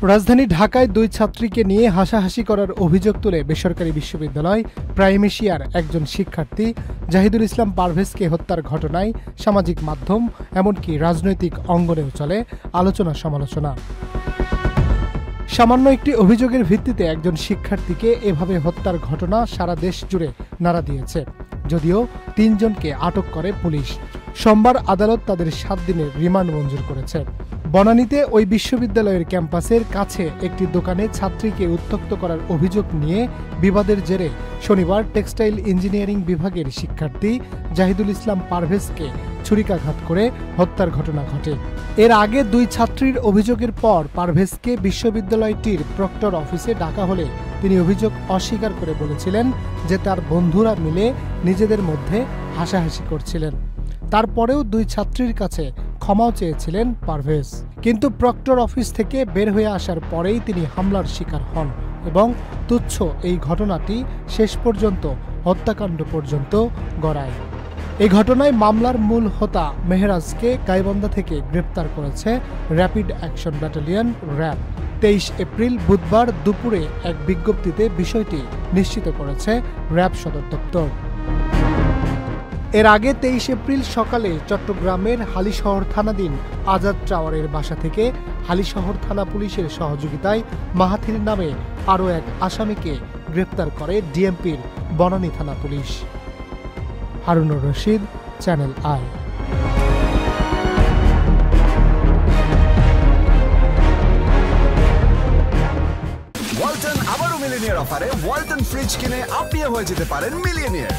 রাজধানী ঢাকায় দুই ছাত্রীকে নিয়ে হাসাহাসি করার অভিযোগ তুলে বেসরকারি বিশ্ববিদ্যালয় প্রাইমেশিয়ার একজন শিক্ষার্থী জাহিদুল ইসলাম পারভেজকে হত্যার ঘটনায় সামাজিক মাধ্যম এমনকি রাজনৈতিক অঙ্গনেও চলে আলোচনা সমালোচনা। সামান্য একটি অভিযোগের ভিত্তিতে একজন শিক্ষার্থীকে এভাবে হত্যার ঘটনা সারা দেশ জুড়ে নাড়া দিয়েছে। যদিও ৩ জনকে আটক করে পুলিশ। সোমবার আদালত তাদের ৭ দিনের রিমান্ড মঞ্জুর করেছে। বনানীতে ওই বিশ্ববিদ্যালয়ের ক্যাম্পাসের কাছে একটি দোকানে ছাত্রীকে উত্ত্যক্ত করার অভিযোগ নিয়ে বিবাদের জেরে শনিবার টেক্সটাইল ইঞ্জিনিয়ারিং বিভাগের শিক্ষার্থী জাহিদুল ইসলাম পারভেজকে ছুরিকাঘাত করে হত্যার ঘটনা ঘটে। এর আগে দুই ছাত্রীর অভিযোগের পর পারভেজকে বিশ্ববিদ্যালয়টির প্রক্টর অফিসে ডাকা হলে তিনি অভিযোগ অস্বীকার করে বলেছিলেন যে তার বন্ধুরা মিলে নিজেদের মধ্যে হাসাহাসি করছিলেন। তারপরেও দুই ছাত্রীর কাছে ক্ষমাও চেয়েছিলেন পারভেজ। কিন্তু প্রক্টর অফিস থেকে বের হয়ে আসার পরেই তিনি হামলার শিকার হন এবং তুচ্ছ এই ঘটনাটি শেষ পর্যন্ত হত্যাকাণ্ড পর্যন্ত গড়ায়। এই ঘটনায় মামলার মূল হোতা মেহরাজকে গাইবান্ধা থেকে গ্রেপ্তার করেছে rapid action battalion RAB. ২৩ April বুধবার দুপুরে এক বিজ্ঞপ্তিতে বিষয়টি নিশ্চিত করেছে র্যাব সদর দপ্তর। এর আগে ২৩ এপ্রিল সকালে চট্টগ্রামের হালিশহর থানাধীন আজাদ টাওয়ারের বাসা থেকে হালিশহর থানা পুলিশের সহযোগিতায় মাহাথির নামে আরও এক আসামিকে গ্রেপ্তার করে ডিএমপির বনানী থানা police. Harunur Rashid, channel I. Walton আবারও মিলিনিয়ার অফারে ওয়ালটন ফ্রিজ কিনে আপনিও হয়ে যেতে পারেন মিলিয়নিয়ার।